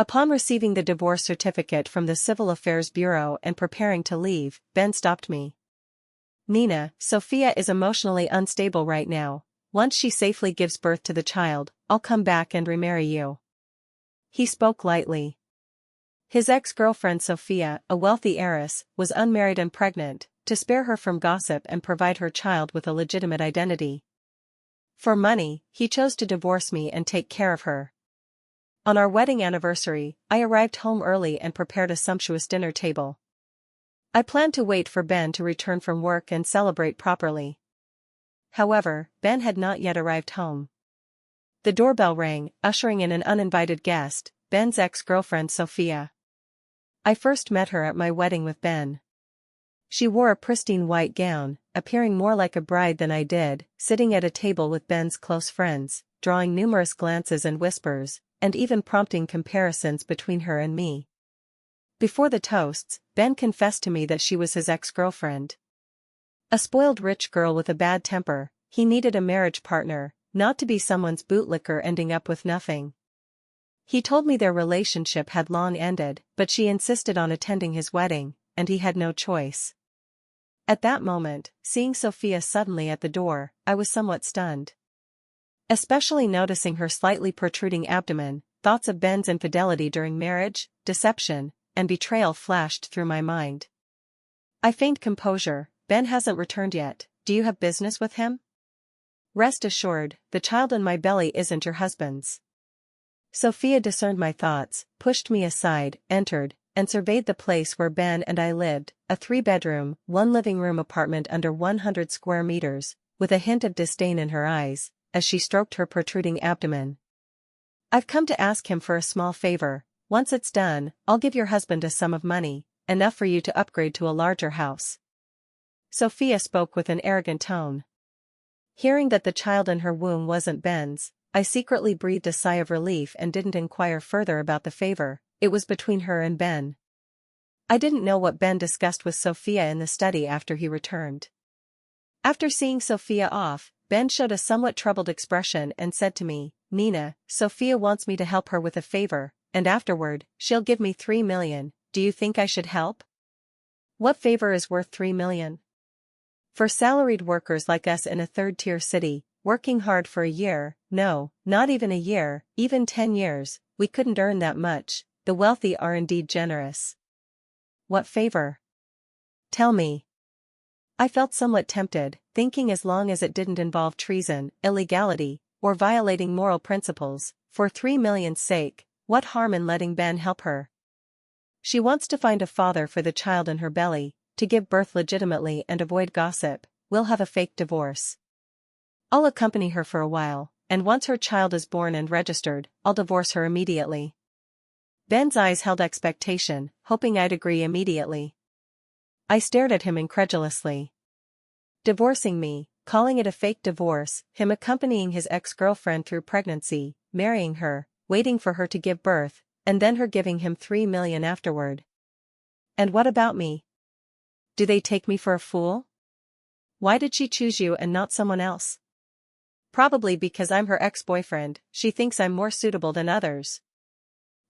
Upon receiving the divorce certificate from the Civil Affairs Bureau and preparing to leave, Ben stopped me. "Nina, Sophia is emotionally unstable right now. Once she safely gives birth to the child, I'll come back and remarry you." He spoke lightly. His ex-girlfriend Sophia, a wealthy heiress, was unmarried and pregnant, to spare her from gossip and provide her child with a legitimate identity. For money, he chose to divorce me and take care of her. On our wedding anniversary, I arrived home early and prepared a sumptuous dinner table. I planned to wait for Ben to return from work and celebrate properly. However, Ben had not yet arrived home. The doorbell rang, ushering in an uninvited guest, Ben's ex-girlfriend Sophia. I first met her at my wedding with Ben. She wore a pristine white gown, appearing more like a bride than I did, sitting at a table with Ben's close friends, drawing numerous glances and whispers, and even prompting comparisons between her and me. Before the toasts, Ben confessed to me that she was his ex-girlfriend. A spoiled rich girl with a bad temper, he needed a marriage partner, not to be someone's bootlicker ending up with nothing. He told me their relationship had long ended, but she insisted on attending his wedding, and he had no choice. At that moment, seeing Sophia suddenly at the door, I was somewhat stunned. Especially noticing her slightly protruding abdomen, thoughts of Ben's infidelity during marriage, deception, and betrayal flashed through my mind. I feigned composure. "Ben hasn't returned yet, do you have business with him?" "Rest assured, the child in my belly isn't your husband's." Sophia discerned my thoughts, pushed me aside, entered, and surveyed the place where Ben and I lived, a 3-bedroom, 1-living-room apartment under 100 square meters, with a hint of disdain in her eyes, as she stroked her protruding abdomen. "I've come to ask him for a small favor. Once it's done, I'll give your husband a sum of money, enough for you to upgrade to a larger house." Sophia spoke with an arrogant tone. Hearing that the child in her womb wasn't Ben's, I secretly breathed a sigh of relief and didn't inquire further about the favor. It was between her and Ben. I didn't know what Ben discussed with Sophia in the study after he returned. After seeing Sophia off, Ben showed a somewhat troubled expression and said to me, "Nina, Sophia wants me to help her with a favor, and afterward, she'll give me 3 million, do you think I should help?" "What favor is worth 3 million? For salaried workers like us in a third-tier city, working hard for a year, no, not even a year, even 10 years, we couldn't earn that much. The wealthy are indeed generous." "What favor? Tell me." I felt somewhat tempted, thinking as long as it didn't involve treason, illegality, or violating moral principles, for 3 million's sake, what harm in letting Ben help her? "She wants to find a father for the child in her belly, to give birth legitimately and avoid gossip. We'll have a fake divorce. I'll accompany her for a while, and once her child is born and registered, I'll divorce her immediately." Ben's eyes held expectation, hoping I'd agree immediately. I stared at him incredulously. Divorcing me, calling it a fake divorce, him accompanying his ex-girlfriend through pregnancy, marrying her, waiting for her to give birth, and then her giving him 3 million afterward. And what about me? Do they take me for a fool? Why did she choose you and not someone else? Probably because I'm her ex-boyfriend, she thinks I'm more suitable than others.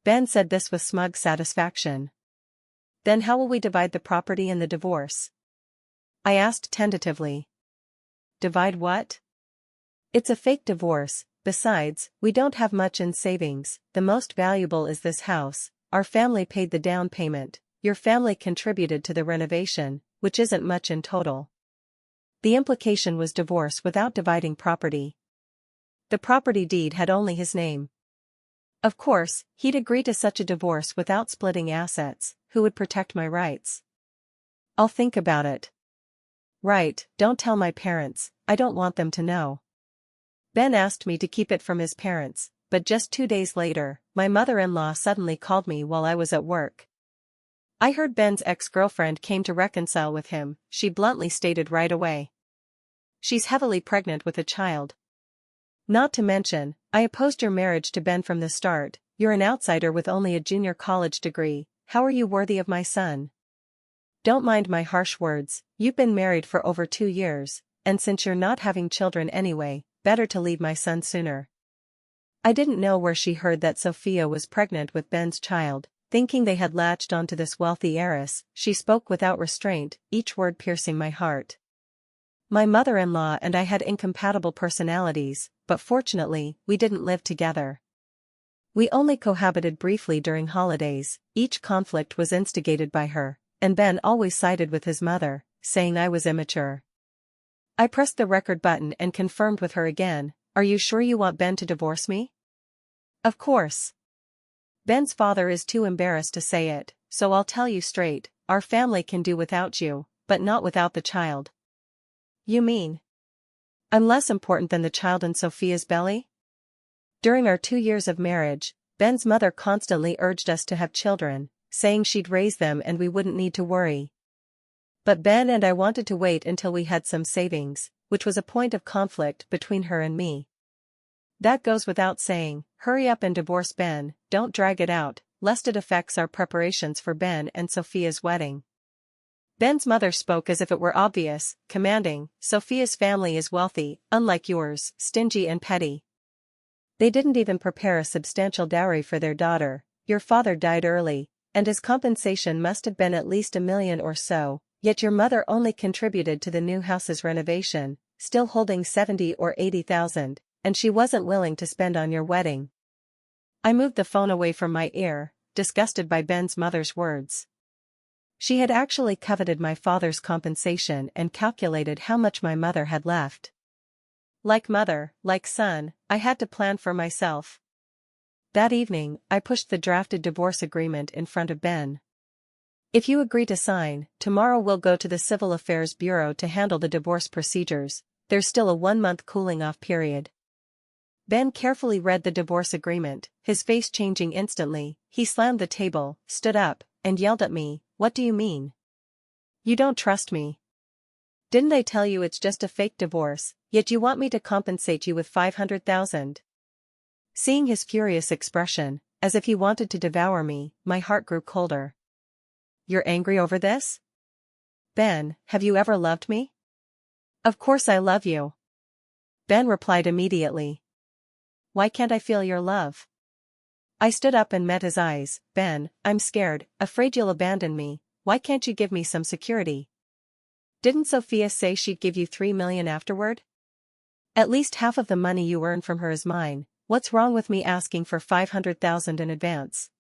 Ben said this with smug satisfaction. "Then how will we divide the property and the divorce?" I asked tentatively. "Divide what? It's a fake divorce, besides, we don't have much in savings, the most valuable is this house, our family paid the down payment, your family contributed to the renovation, which isn't much in total." The implication was divorce without dividing property. The property deed had only his name. Of course, he'd agree to such a divorce without splitting assets. Who would protect my rights? "I'll think about it." "Right, don't tell my parents, I don't want them to know." Ben asked me to keep it from his parents, but just 2 days later, my mother-in-law suddenly called me while I was at work. I heard Ben's ex-girlfriend came to reconcile with him, she bluntly stated right away. "She's heavily pregnant with a child. Not to mention, I opposed your marriage to Ben from the start. You're an outsider with only a junior college degree. How are you worthy of my son? Don't mind my harsh words, you've been married for over 2 years, and since you're not having children anyway, better to leave my son sooner." I didn't know where she heard that Sophia was pregnant with Ben's child. Thinking they had latched onto this wealthy heiress, she spoke without restraint, each word piercing my heart. My mother-in-law and I had incompatible personalities, but fortunately, we didn't live together. We only cohabited briefly during holidays. Each conflict was instigated by her, and Ben always sided with his mother, saying I was immature. I pressed the record button and confirmed with her again, "Are you sure you want Ben to divorce me?" "Of course. Ben's father is too embarrassed to say it, so I'll tell you straight, our family can do without you, but not without the child." "You mean I'm less important than the child in Sophia's belly?" During our 2 years of marriage, Ben's mother constantly urged us to have children, saying she'd raise them and we wouldn't need to worry. But Ben and I wanted to wait until we had some savings, which was a point of conflict between her and me. "That goes without saying, hurry up and divorce Ben, don't drag it out, lest it affects our preparations for Ben and Sophia's wedding." Ben's mother spoke as if it were obvious, commanding, "Sophia's family is wealthy, unlike yours, stingy and petty. They didn't even prepare a substantial dowry for their daughter. Your father died early, and his compensation must have been at least $1 million or so, yet your mother only contributed to the new house's renovation, still holding 70 or 80,000, and she wasn't willing to spend on your wedding." I moved the phone away from my ear, disgusted by Ben's mother's words. She had actually coveted my father's compensation and calculated how much my mother had left. Like mother, like son, I had to plan for myself. That evening, I pushed the drafted divorce agreement in front of Ben. "If you agree to sign, tomorrow we'll go to the Civil Affairs Bureau to handle the divorce procedures. There's still a 1-month cooling-off period." Ben carefully read the divorce agreement, his face changing instantly. He slammed the table, stood up, and yelled at me, "What do you mean? You don't trust me? Didn't I tell you it's just a fake divorce, yet you want me to compensate you with 500,000? Seeing his furious expression, as if he wanted to devour me, my heart grew colder. "You're angry over this? Ben, have you ever loved me?" "Of course I love you." Ben replied immediately. "Why can't I feel your love?" I stood up and met his eyes. "Ben, I'm scared, afraid you'll abandon me. Why can't you give me some security? Didn't Sophia say she'd give you $3 million afterward? At least half of the money you earn from her is mine. What's wrong with me asking for 500,000 in advance?"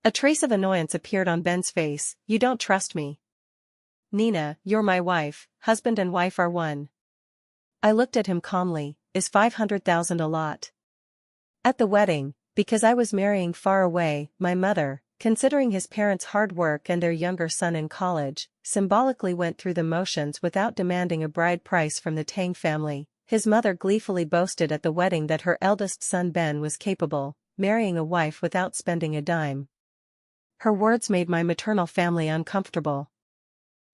A trace of annoyance appeared on Ben's face. "You don't trust me. Nina, you're my wife, husband and wife are one." I looked at him calmly. "Is 500,000 a lot?" At the wedding, because I was marrying far away, my mother, considering his parents' hard work and their younger son in college, symbolically went through the motions without demanding a bride price from the Tang family. His mother gleefully boasted at the wedding that her eldest son Ben was capable, marrying a wife without spending a dime. Her words made my maternal family uncomfortable.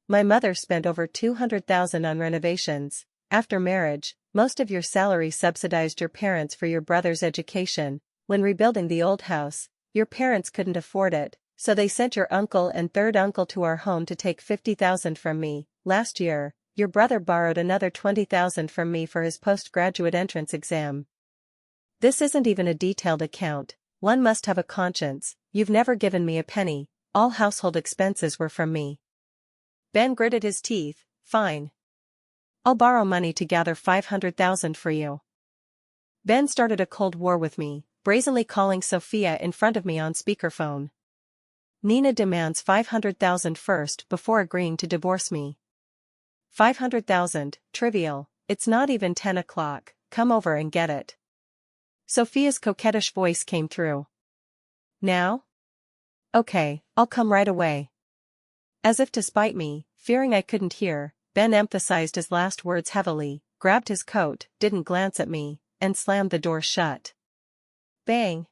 My mother spent over 200,000 on renovations. After marriage, most of your salary subsidized your parents for your brother's education. When rebuilding the old house, your parents couldn't afford it, so they sent your uncle and third uncle to our home to take 50,000 from me. Last year, your brother borrowed another 20,000 from me for his postgraduate entrance exam. This isn't even a detailed account. One must have a conscience. You've never given me a penny. All household expenses were from me." Ben gritted his teeth. "Fine. I'll borrow money to gather 500,000 for you." Ben started a cold war with me, brazenly calling Sophia in front of me on speakerphone. "Nina demands 500,000 first before agreeing to divorce me." 500,000, trivial, it's not even 10 o'clock, come over and get it." Sophia's coquettish voice came through. "Now? Okay, I'll come right away." As if to spite me, fearing I couldn't hear, Ben emphasized his last words heavily, grabbed his coat, didn't glance at me, and slammed the door shut. Bang!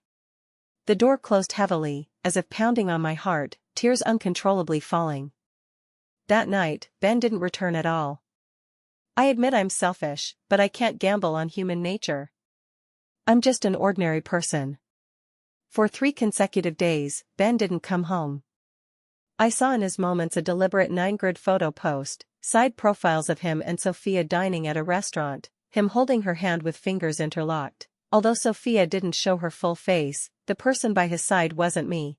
The door closed heavily, as if pounding on my heart, tears uncontrollably falling. That night, Ben didn't return at all. I admit I'm selfish, but I can't gamble on human nature. I'm just an ordinary person. For 3 consecutive days, Ben didn't come home. I saw in his moments a deliberate 9-grid photo post, side profiles of him and Sophia dining at a restaurant, him holding her hand with fingers interlocked. Although Sophia didn't show her full face, the person by his side wasn't me.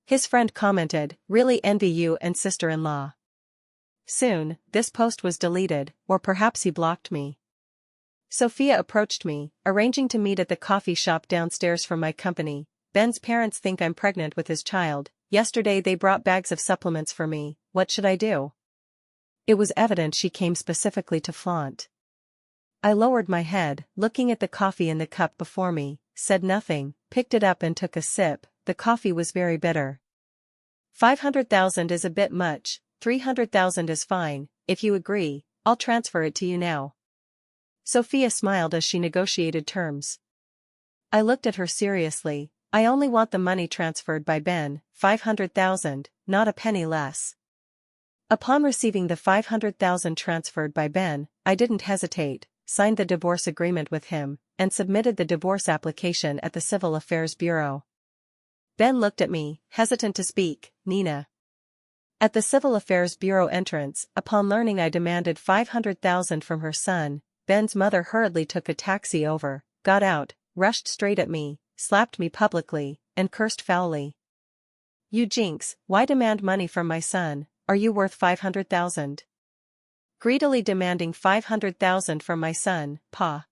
His friend commented, "Really envy you and sister-in-law." Soon, this post was deleted, or perhaps he blocked me. Sophia approached me, arranging to meet at the coffee shop downstairs from my company. "Ben's parents think I'm pregnant with his child. Yesterday they brought bags of supplements for me. What should I do?" It was evident she came specifically to flaunt. I lowered my head, looking at the coffee in the cup before me, said nothing, picked it up and took a sip. The coffee was very bitter. 500,000 is a bit much, 300,000 is fine. If you agree, I'll transfer it to you now. Sophia smiled as she negotiated terms. I looked at her seriously. "I only want the money transferred by Ben, 500,000, not a penny less." Upon receiving the 500,000 transferred by Ben, I didn't hesitate, signed the divorce agreement with him, and submitted the divorce application at the Civil Affairs Bureau. Ben looked at me, hesitant to speak. "Nina." At the Civil Affairs Bureau entrance, upon learning I demanded 500,000 from her son, Ben's mother hurriedly took a taxi over, got out, rushed straight at me, slapped me publicly, and cursed foully. "You jinx, why demand money from my son? Are you worth 500,000? Greedily demanding 500,000 from my son, pa.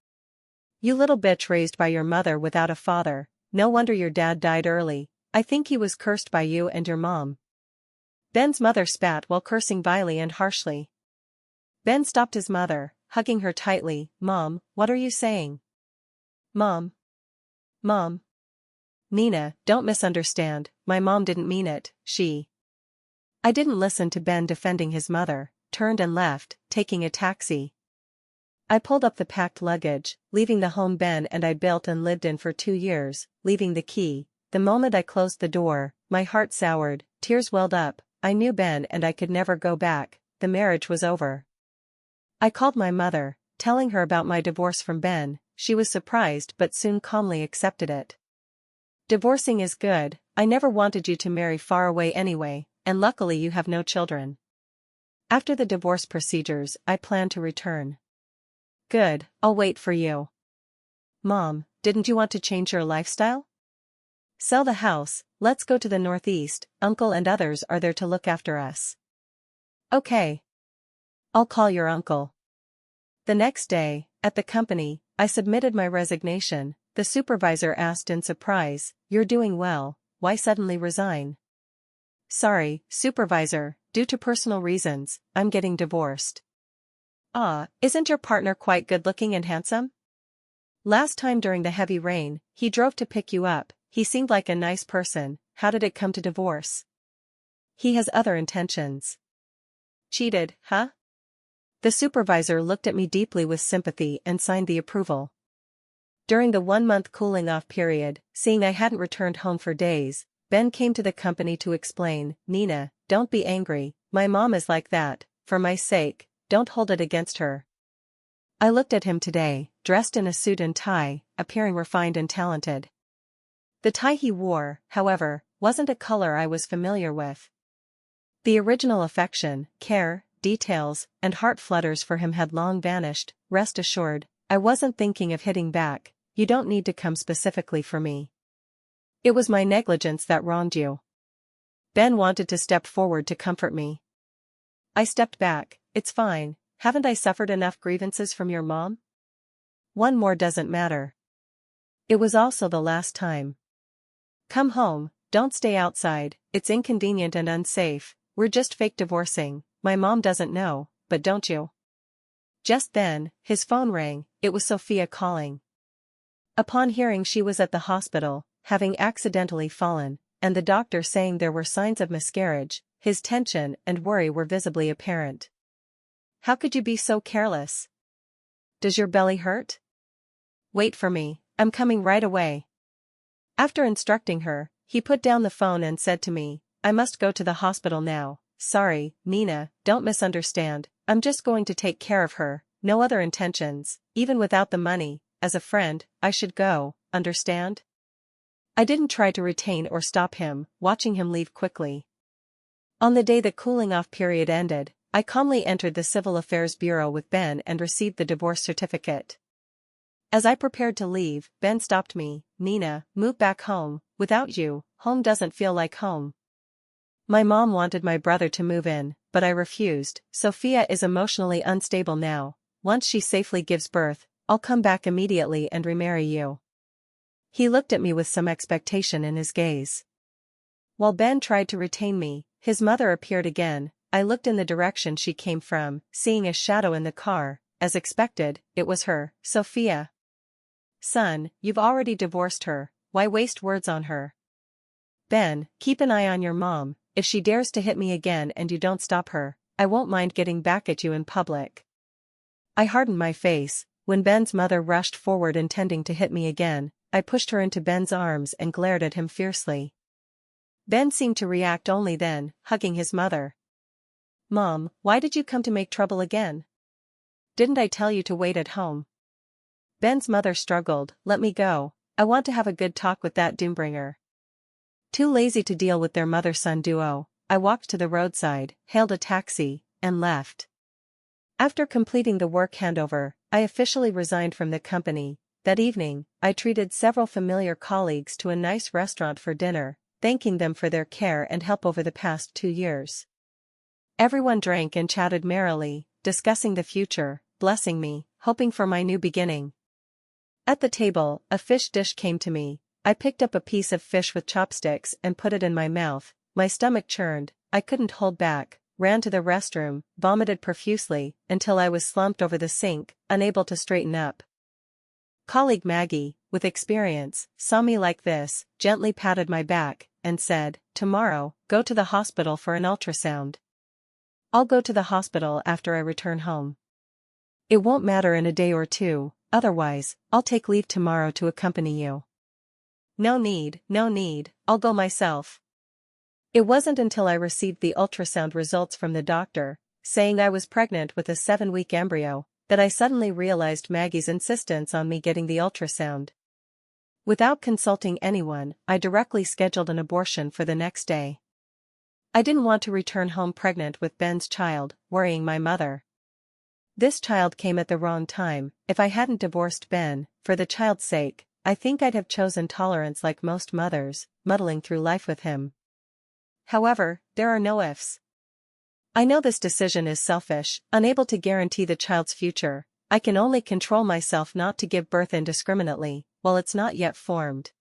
You little bitch raised by your mother without a father, no wonder your dad died early. I think he was cursed by you and your mom." Ben's mother spat while cursing vilely and harshly. Ben stopped his mother, hugging her tightly. "Mom, what are you saying? Mom. Mom. Nina, don't misunderstand, my mom didn't mean it, she." I didn't listen to Ben defending his mother, turned and left, taking a taxi. I pulled up the packed luggage, leaving the home Ben and I built and lived in for 2 years, leaving the key. The moment I closed the door, my heart soured, tears welled up. I knew Ben and I could never go back. The marriage was over. I called my mother, telling her about my divorce from Ben. She was surprised but soon calmly accepted it. "Divorcing is good, I never wanted you to marry far away anyway, and luckily you have no children. After the divorce procedures, I plan to return." "Good, I'll wait for you." "Mom, didn't you want to change your lifestyle? Sell the house, let's go to the Northeast, Uncle and others are there to look after us." "Okay. I'll call your uncle." The next day, at the company, I submitted my resignation. The supervisor asked in surprise, "You're doing well, why suddenly resign?" "Sorry, supervisor, due to personal reasons, I'm getting divorced." "Ah, isn't your partner quite good-looking and handsome? Last time during the heavy rain, he drove to pick you up, he seemed like a nice person. How did it come to divorce?" "He has other intentions." "Cheated, huh?" The supervisor looked at me deeply with sympathy and signed the approval. During the 1-month cooling-off period, seeing I hadn't returned home for days, Ben came to the company to explain, "Nina, don't be angry, my mom is like that, for my sake, don't hold it against her." I looked at him today, dressed in a suit and tie, appearing refined and talented. The tie he wore, however, wasn't a color I was familiar with. The original affection, care, details, and heart flutters for him had long vanished. "Rest assured, I wasn't thinking of hitting back, you don't need to come specifically for me. It was my negligence that wronged you." Ben wanted to step forward to comfort me. I stepped back. "It's fine, haven't I suffered enough grievances from your mom? One more doesn't matter." It was also the last time. "Come home, don't stay outside, it's inconvenient and unsafe, we're just fake divorcing, my mom doesn't know, but don't you?" Just then, his phone rang. It was Sophia calling. Upon hearing she was at the hospital, having accidentally fallen, and the doctor saying there were signs of miscarriage, his tension and worry were visibly apparent. "How could you be so careless? Does your belly hurt? Wait for me, I'm coming right away." After instructing her, he put down the phone and said to me, "I must go to the hospital now. Sorry, Nina, don't misunderstand, I'm just going to take care of her, no other intentions, even without the money, as a friend, I should go, understand?" I didn't try to retain or stop him, watching him leave quickly. On the day the cooling-off period ended, I calmly entered the Civil Affairs Bureau with Ben and received the divorce certificate. As I prepared to leave, Ben stopped me. Nina, move back home. Without you, home doesn't feel like home. My mom wanted my brother to move in, but I refused. Sophia is emotionally unstable now. Once she safely gives birth, I'll come back immediately and remarry you. He looked at me with some expectation in his gaze. While Ben tried to retain me, his mother appeared again. I looked in the direction she came from, seeing a shadow in the car. As expected, it was her, Sophia. Son, you've already divorced her, why waste words on her? Ben, keep an eye on your mom. If she dares to hit me again and you don't stop her, I won't mind getting back at you in public. I hardened my face. When Ben's mother rushed forward intending to hit me again, I pushed her into Ben's arms and glared at him fiercely. Ben seemed to react only then, hugging his mother. Mom, why did you come to make trouble again? Didn't I tell you to wait at home? Ben's mother struggled. Let me go. I want to have a good talk with that doombringer. Too lazy to deal with their mother-son duo, I walked to the roadside, hailed a taxi, and left. After completing the work handover, I officially resigned from the company. That evening, I treated several familiar colleagues to a nice restaurant for dinner, thanking them for their care and help over the past 2 years. Everyone drank and chatted merrily, discussing the future, blessing me, hoping for my new beginning. At the table, a fish dish came to me. I picked up a piece of fish with chopsticks and put it in my mouth. My stomach churned, I couldn't hold back, ran to the restroom, vomited profusely, until I was slumped over the sink, unable to straighten up. Colleague Maggie, with experience, saw me like this, gently patted my back, and said, "Tomorrow, go to the hospital for an ultrasound." I'll go to the hospital after I return home. It won't matter in a day or two, otherwise, I'll take leave tomorrow to accompany you. No need, I'll go myself. It wasn't until I received the ultrasound results from the doctor, saying I was pregnant with a 7-week embryo, that I suddenly realized Maggie's insistence on me getting the ultrasound. Without consulting anyone, I directly scheduled an abortion for the next day. I didn't want to return home pregnant with Ben's child, worrying my mother. This child came at the wrong time. If I hadn't divorced Ben, for the child's sake, I think I'd have chosen tolerance like most mothers, muddling through life with him. However, there are no ifs. I know this decision is selfish, unable to guarantee the child's future. I can only control myself not to give birth indiscriminately, while it's not yet formed.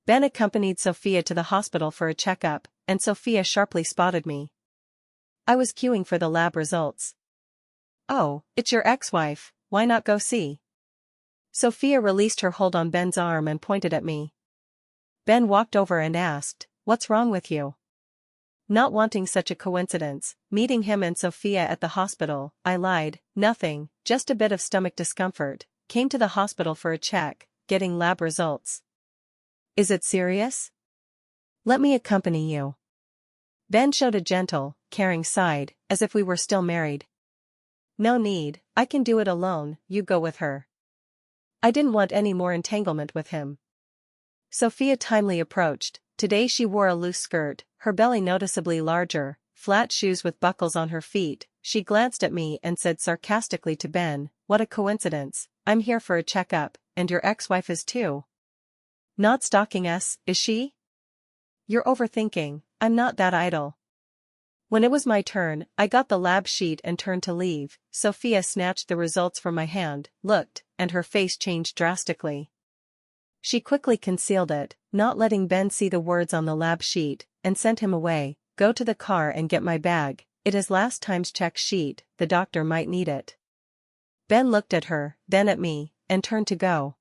Ben accompanied Sophia to the hospital for a checkup, and Sophia sharply spotted me. I was queuing for the lab results. "Oh, it's your ex-wife, why not go see?" Sophia released her hold on Ben's arm and pointed at me. Ben walked over and asked, "What's wrong with you?" Not wanting such a coincidence, meeting him and Sophia at the hospital, I lied, "Nothing, just a bit of stomach discomfort, came to the hospital for a check, getting lab results." "Is it serious?" "Let me accompany you." Ben showed a gentle, caring side, as if we were still married. "No need, I can do it alone, you go with her." I didn't want any more entanglement with him. Sophia timely approached. Today she wore a loose skirt, her belly noticeably larger, flat shoes with buckles on her feet. She glanced at me and said sarcastically to Ben, "What a coincidence, I'm here for a checkup, and your ex-wife is too. Not stalking us, is she?" "You're overthinking, I'm not that idle." When it was my turn, I got the lab sheet and turned to leave. Sophia snatched the results from my hand, looked, and her face changed drastically. She quickly concealed it, not letting Ben see the words on the lab sheet, and sent him away. "Go to the car and get my bag, it is last time's check sheet, the doctor might need it." Ben looked at her, then at me, and turned to go.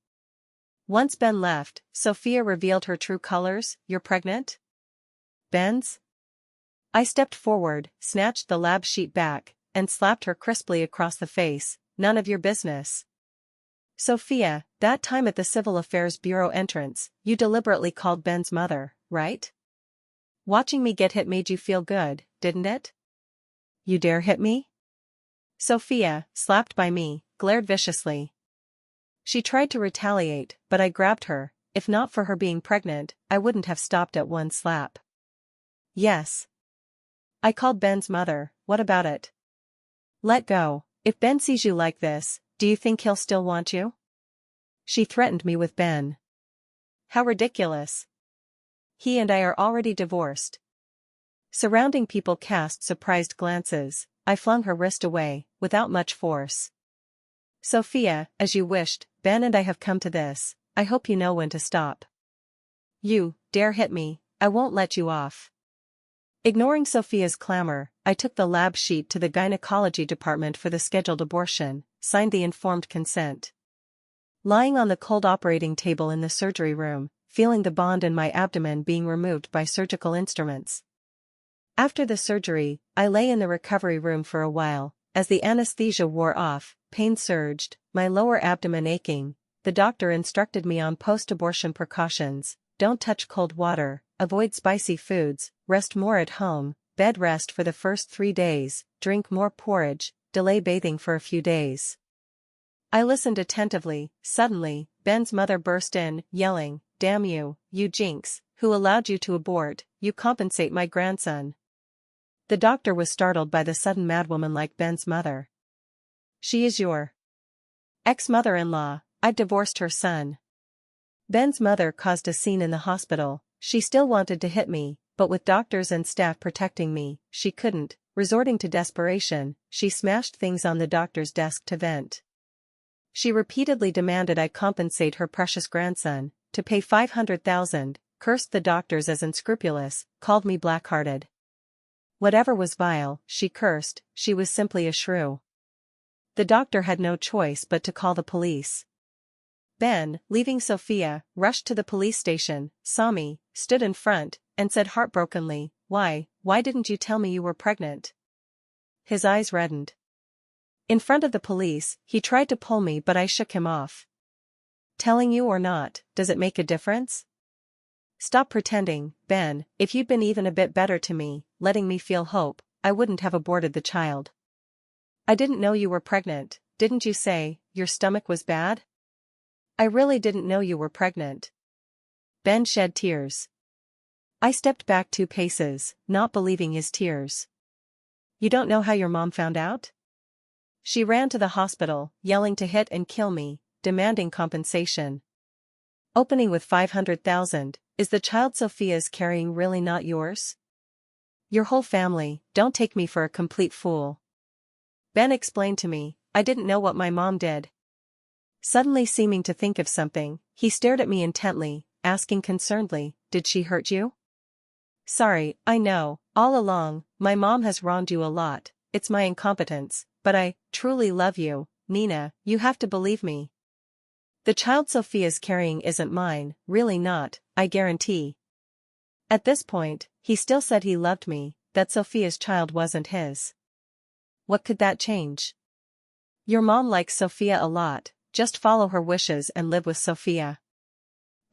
Once Ben left, Sophia revealed her true colors. "You're pregnant?" "Ben's?" I stepped forward, snatched the lab sheet back, and slapped her crisply across the face. "None of your business." "Sophia, that time at the Civil Affairs Bureau entrance, you deliberately called Ben's mother, right? Watching me get hit made you feel good, didn't it? You dare hit me?" Sophia, slapped by me, glared viciously. She tried to retaliate, but I grabbed her. If not for her being pregnant, I wouldn't have stopped at one slap. "Yes. I called Ben's mother, what about it?" "Let go. If Ben sees you like this, do you think he'll still want you?" She threatened me with Ben. How ridiculous. He and I are already divorced. Surrounding people cast surprised glances. I flung her wrist away, without much force. Sophia, as you wished, Ben and I have come to this. I hope you know when to stop. You dare hit me, I won't let you off. Ignoring Sophia's clamor, I took the lab sheet to the gynecology department for the scheduled abortion, signed the informed consent. Lying on the cold operating table in the surgery room, feeling the bond in my abdomen being removed by surgical instruments. After the surgery, I lay in the recovery room for a while. As the anesthesia wore off, pain surged, my lower abdomen aching. The doctor instructed me on post-abortion precautions: don't touch cold water, avoid spicy foods, rest more at home, bed rest for the first 3 days, drink more porridge, delay bathing for a few days. I listened attentively. Suddenly, Ben's mother burst in, yelling, "Damn you, you jinx, who allowed you to abort? You compensate my grandson." The doctor was startled by the sudden madwoman like Ben's mother. "She is your ex-mother-in-law, I've divorced her son." Ben's mother caused a scene in the hospital. She still wanted to hit me, but with doctors and staff protecting me, she couldn't. Resorting to desperation, she smashed things on the doctor's desk to vent. She repeatedly demanded I compensate her precious grandson, to pay $500,000, cursed the doctors as unscrupulous, called me black-hearted. Whatever was vile, she cursed, she was simply a shrew. The doctor had no choice but to call the police. Ben, leaving Sophia, rushed to the police station, saw me, stood in front, and said heartbrokenly, Why didn't you tell me you were pregnant?" His eyes reddened. In front of the police, he tried to pull me but I shook him off. "Telling you or not, does it make a difference? Stop pretending, Ben. If you'd been even a bit better to me, letting me feel hope, I wouldn't have aborted the child." "I didn't know you were pregnant. Didn't you say your stomach was bad?" "I really didn't know you were pregnant." Ben shed tears. I stepped back 2 paces, not believing his tears. "You don't know how your mom found out?" "She ran to the hospital, yelling to hit and kill me, demanding compensation. Opening with $500,000, is the child Sophia's carrying really not yours?" "Your whole family, don't take me for a complete fool." Ben explained to me, I didn't know what my mom did. Suddenly seeming to think of something, he stared at me intently, asking concernedly, "Did she hurt you?" "Sorry, I know, all along, my mom has wronged you a lot, it's my incompetence, but I truly love you, Nina, you have to believe me. The child Sophia's carrying isn't mine, really not, I guarantee." At this point, he still said he loved me, that Sophia's child wasn't his. What could that change? "Your mom likes Sophia a lot, just follow her wishes and live with Sophia."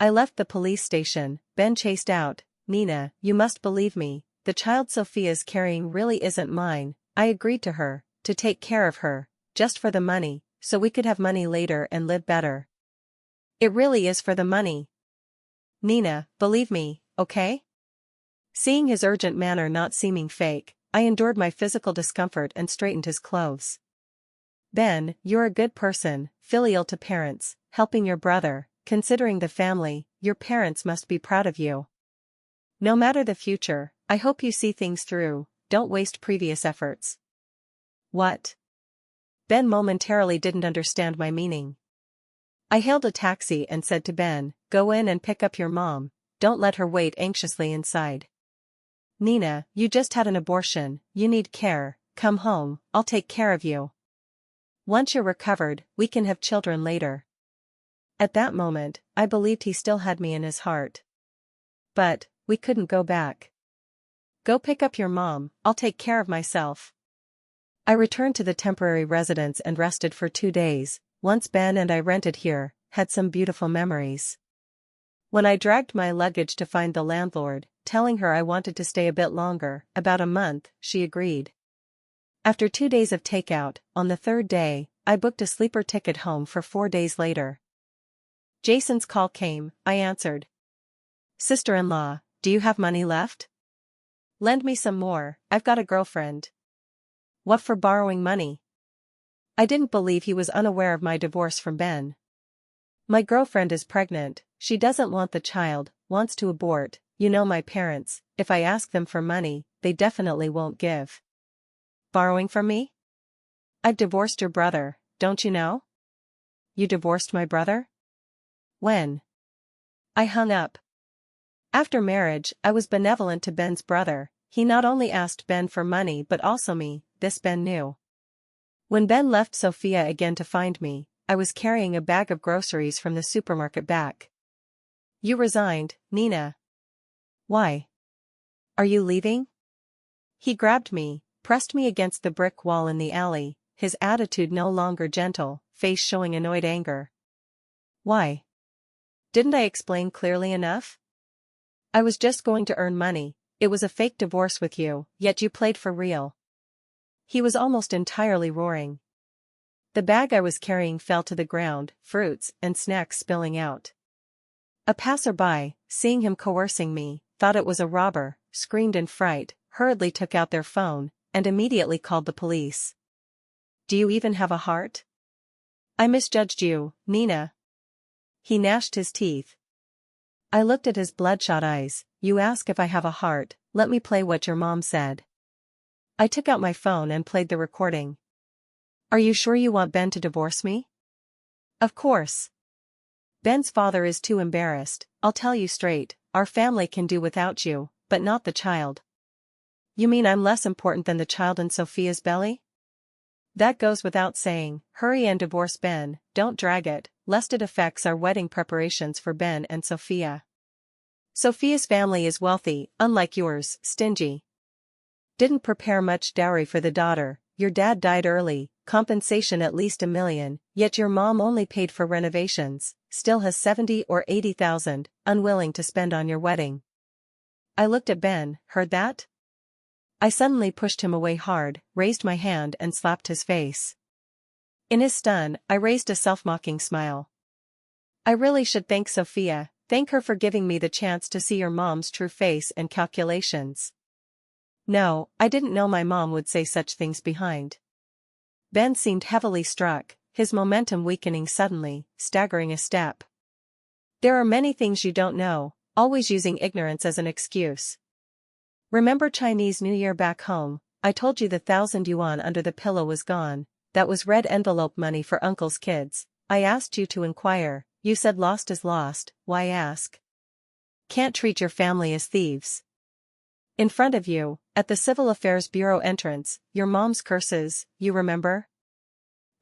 I left the police station. Ben chased out, "Nina, you must believe me, the child Sophia's carrying really isn't mine. I agreed to her, to take care of her, just for the money, so we could have money later and live better." "It really is for the money. Nina, believe me, okay?" Seeing his urgent manner not seeming fake, I endured my physical discomfort and straightened his clothes. "Ben, you're a good person, filial to parents, helping your brother, considering the family, your parents must be proud of you. No matter the future, I hope you see things through, don't waste previous efforts." "What?" Ben momentarily didn't understand my meaning. I hailed a taxi and said to Ben, "Go in and pick up your mom, don't let her wait anxiously inside. Nina, you just had an abortion, you need care, come home, I'll take care of you. Once you're recovered, we can have children later." At that moment, I believed he still had me in his heart. But we couldn't go back. "Go pick up your mom, I'll take care of myself." I returned to the temporary residence and rested for 2 days. Once Ben and I rented here, had some beautiful memories. When I dragged my luggage to find the landlord, telling her I wanted to stay a bit longer, about a month, she agreed. After 2 days of takeout, on the 3rd day, I booked a sleeper ticket home for 4 days later. Jason's call came, I answered. "Sister-in-law, do you have money left? Lend me some more, I've got a girlfriend." "What for borrowing money?" I didn't believe he was unaware of my divorce from Ben. My girlfriend is pregnant, she doesn't want the child, wants to abort. You know my parents, if I ask them for money, they definitely won't give. Borrowing from me? I've divorced your brother, don't you know? You divorced my brother? When? I hung up. After marriage, I was benevolent to Ben's brother. He not only asked Ben for money but also me, this Ben knew. When Ben left Sophia again to find me, I was carrying a bag of groceries from the supermarket back. You resigned, Nina. Why? Are you leaving? He grabbed me, pressed me against the brick wall in the alley, his attitude no longer gentle, face showing annoyed anger. Why? Didn't I explain clearly enough? I was just going to earn money, it was a fake divorce with you, yet you played for real. He was almost entirely roaring. The bag I was carrying fell to the ground, fruits and snacks spilling out. A passerby, seeing him coercing me, thought it was a robber, screamed in fright, hurriedly took out their phone, and immediately called the police. Do you even have a heart? I misjudged you, Nina. He gnashed his teeth. I looked at his bloodshot eyes. You ask if I have a heart, let me play what your mom said. I took out my phone and played the recording. Are you sure you want Ben to divorce me? Of course. Ben's father is too embarrassed, I'll tell you straight, our family can do without you, but not the child. You mean I'm less important than the child in Sophia's belly? That goes without saying, hurry and divorce Ben, don't drag it, lest it affects our wedding preparations for Ben and Sophia. Sophia's family is wealthy, unlike yours, stingy. Didn't prepare much dowry for the daughter, your dad died early, compensation at least $1 million, yet your mom only paid for renovations, still has 70 or 80,000, unwilling to spend on your wedding. I looked at Ben, heard that? I suddenly pushed him away hard, raised my hand and slapped his face. In his stun, I raised a self-mocking smile. I really should thank Sophia, thank her for giving me the chance to see your mom's true face and calculations. No, I didn't know my mom would say such things behind. Ben seemed heavily struck, his momentum weakening suddenly, staggering a step. There are many things you don't know, always using ignorance as an excuse. Remember Chinese New Year back home, I told you the 1,000 yuan under the pillow was gone, that was red envelope money for uncle's kids. I asked you to inquire, you said lost is lost, why ask? Can't treat your family as thieves. In front of you, at the Civil Affairs Bureau entrance, your mom's curses, you remember?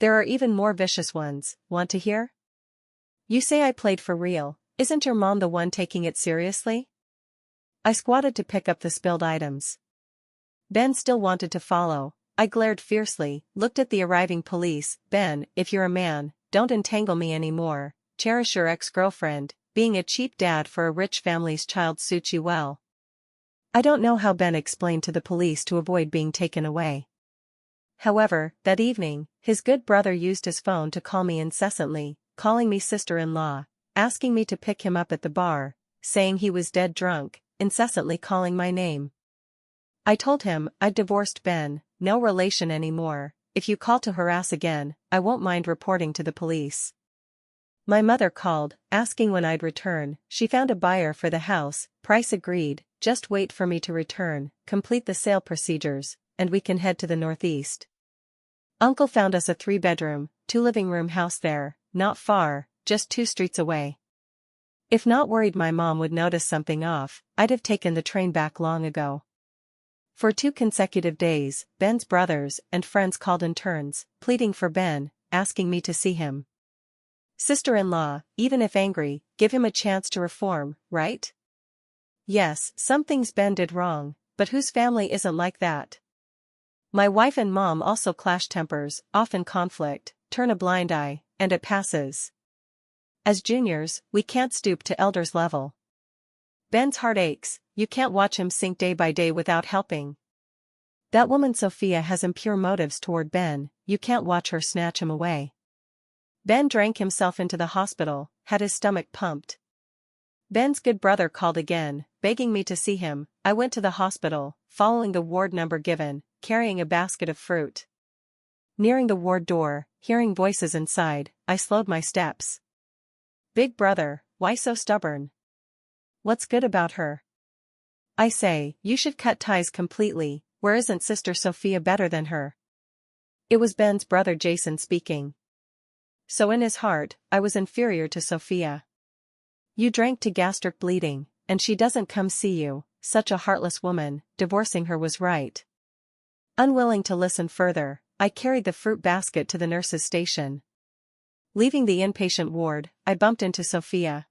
There are even more vicious ones, want to hear? You say I played for real, isn't your mom the one taking it seriously? I squatted to pick up the spilled items. Ben still wanted to follow. I glared fiercely, looked at the arriving police. Ben, if you're a man, don't entangle me anymore, cherish your ex-girlfriend, being a cheap dad for a rich family's child suits you well. I don't know how Ben explained to the police to avoid being taken away. However, that evening, his good brother used his phone to call me incessantly, calling me sister-in-law, asking me to pick him up at the bar, saying he was dead drunk, incessantly calling my name. I told him I'd divorced Ben, no relation anymore, if you call to harass again, I won't mind reporting to the police. My mother called, asking when I'd return. She found a buyer for the house, price agreed, just wait for me to return, complete the sale procedures, and we can head to the northeast. Uncle found us a 3-bedroom, 2-living-room house there, not far, just 2 streets away. If not worried my mom would notice something off, I'd have taken the train back long ago. For 2 consecutive days, Ben's brothers and friends called in turns, pleading for Ben, asking me to see him. Sister-in-law, even if angry, give him a chance to reform, right? Yes, some things Ben did wrong, but whose family isn't like that? My wife and mom also clash tempers, often conflict, turn a blind eye, and it passes. As juniors, we can't stoop to elders' level. Ben's heart aches, you can't watch him sink day by day without helping. That woman Sophia has impure motives toward Ben, you can't watch her snatch him away. Ben drank himself into the hospital, had his stomach pumped. Ben's good brother called again, begging me to see him. I went to the hospital, following the ward number given, carrying a basket of fruit. Nearing the ward door, hearing voices inside, I slowed my steps. Big brother, why so stubborn? What's good about her? I say, you should cut ties completely. Where isn't Sister Sophia better than her? It was Ben's brother Jason speaking. So in his heart, I was inferior to Sophia. You drank to gastric bleeding, and she doesn't come see you, such a heartless woman, divorcing her was right. Unwilling to listen further, I carried the fruit basket to the nurse's station. Leaving the inpatient ward, I bumped into Sophia.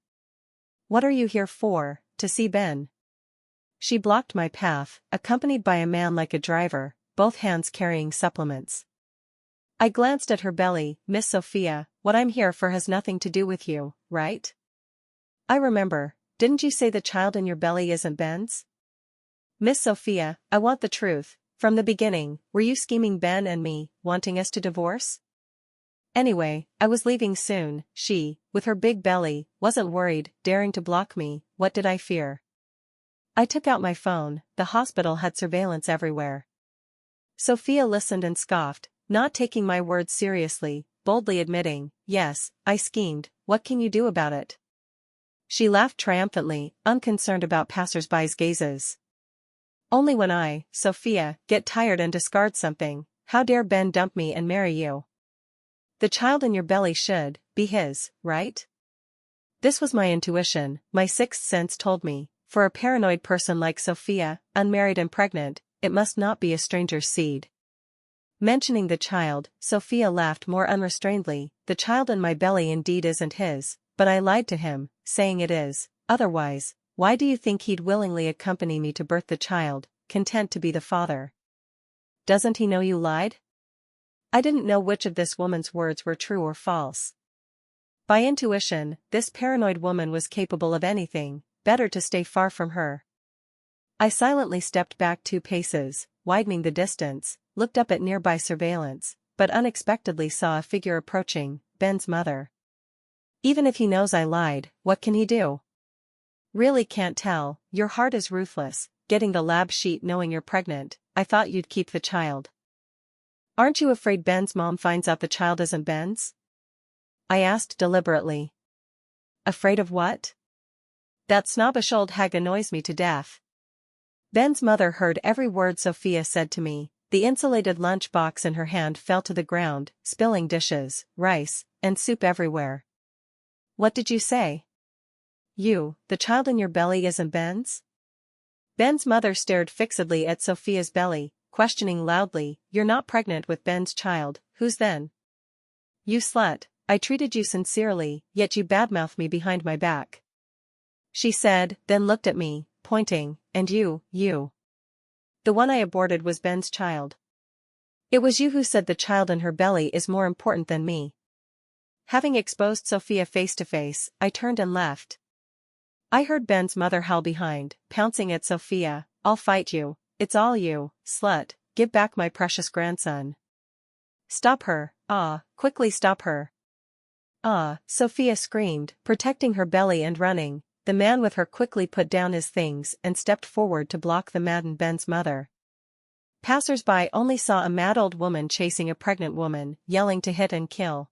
What are you here for? To see Ben. She blocked my path, accompanied by a man like a driver, both hands carrying supplements. I glanced at her belly. Miss Sophia, what I'm here for has nothing to do with you, right? I remember, didn't you say the child in your belly isn't Ben's? Miss Sophia, I want the truth. From the beginning, were you scheming Ben and me, wanting us to divorce? Anyway, I was leaving soon. She, with her big belly, wasn't worried, daring to block me. What did I fear? I took out my phone. The hospital had surveillance everywhere. Sophia listened and scoffed, not taking my words seriously, boldly admitting, yes, I schemed. What can you do about it? She laughed triumphantly, unconcerned about passers-by's gazes. Only when I, Sophia, get tired and discard something. How dare Ben dump me and marry you? The child in your belly should be his, right? This was my intuition. My sixth sense told me, for a paranoid person like Sophia, unmarried and pregnant, it must not be a stranger's seed. Mentioning the child, Sophia laughed more unrestrainedly. The child in my belly indeed isn't his, but I lied to him, saying it is. Otherwise, why do you think he'd willingly accompany me to birth the child, content to be the father? Doesn't he know you lied? I didn't know which of this woman's words were true or false. By intuition, this paranoid woman was capable of anything. Better to stay far from her. I silently stepped back 2 paces, widening the distance, looked up at nearby surveillance, but unexpectedly saw a figure approaching, Ben's mother. Even if he knows I lied, what can he do? Really can't tell. Your heart is ruthless, getting the lab sheet knowing you're pregnant. I thought you'd keep the child. Aren't you afraid Ben's mom finds out the child isn't Ben's? I asked deliberately. Afraid of what? That snobbish old hag annoys me to death. Ben's mother heard every word Sophia said to me. The insulated lunch box in her hand fell to the ground, spilling dishes, rice, and soup everywhere. What did you say? The child in your belly isn't Ben's? Ben's mother stared fixedly at Sophia's belly, questioning loudly, you're not pregnant with Ben's child, whose then? You slut, I treated you sincerely, yet you badmouth me behind my back. She said, then looked at me, pointing, and you. The one I aborted was Ben's child. It was you who said the child in her belly is more important than me. Having exposed Sophia face to face, I turned and left. I heard Ben's mother howl behind, pouncing at Sophia, I'll fight you, it's all you, slut, give back my precious grandson. Stop her, quickly stop her. Sophia screamed, protecting her belly and running. The man with her quickly put down his things and stepped forward to block the maddened Ben's mother. Passers-by only saw a mad old woman chasing a pregnant woman, yelling to hit and kill.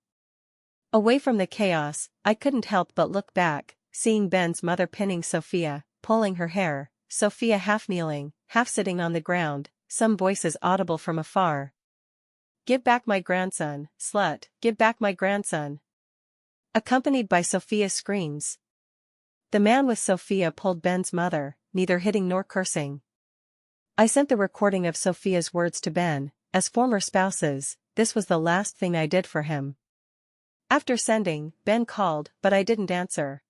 Away from the chaos, I couldn't help but look back, seeing Ben's mother pinning Sophia, pulling her hair, Sophia half kneeling, half sitting on the ground, some voices audible from afar. Give back my grandson, slut, give back my grandson. Accompanied by Sophia's screams. The man with Sophia pulled Ben's mother, neither hitting nor cursing. I sent the recording of Sophia's words to Ben. As former spouses, this was the last thing I did for him. After sending, Ben called, but I didn't answer.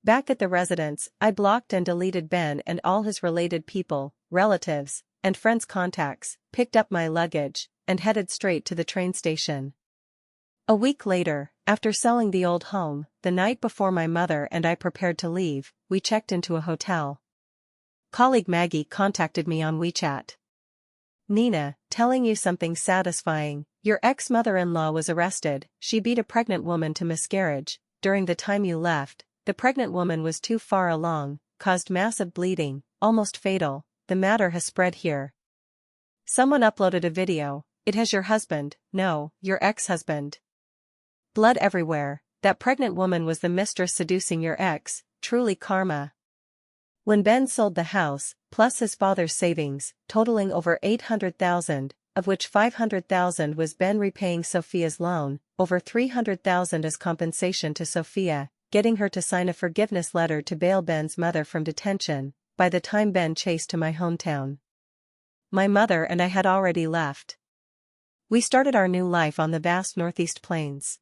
Back at the residence, I blocked and deleted Ben and all his related people, relatives, and friends' contacts, picked up my luggage, and headed straight to the train station. A week later, after selling the old home, the night before my mother and I prepared to leave, we checked into a hotel. Colleague Maggie contacted me on WeChat. Nina, telling you something satisfying, your ex-mother-in-law was arrested. She beat a pregnant woman to miscarriage. During the time you left, the pregnant woman was too far along, caused massive bleeding, almost fatal. The matter has spread here. Someone uploaded a video. It has your husband, no, your ex-husband. Blood everywhere. That pregnant woman was the mistress seducing your ex, truly karma. When Ben sold the house, plus his father's savings, totaling over 800,000, of which 500,000 was Ben repaying Sophia's loan, over 300,000 as compensation to Sophia, getting her to sign a forgiveness letter to bail Ben's mother from detention, by the time Ben chased to my hometown. My mother and I had already left. We started our new life on the vast Northeast Plains.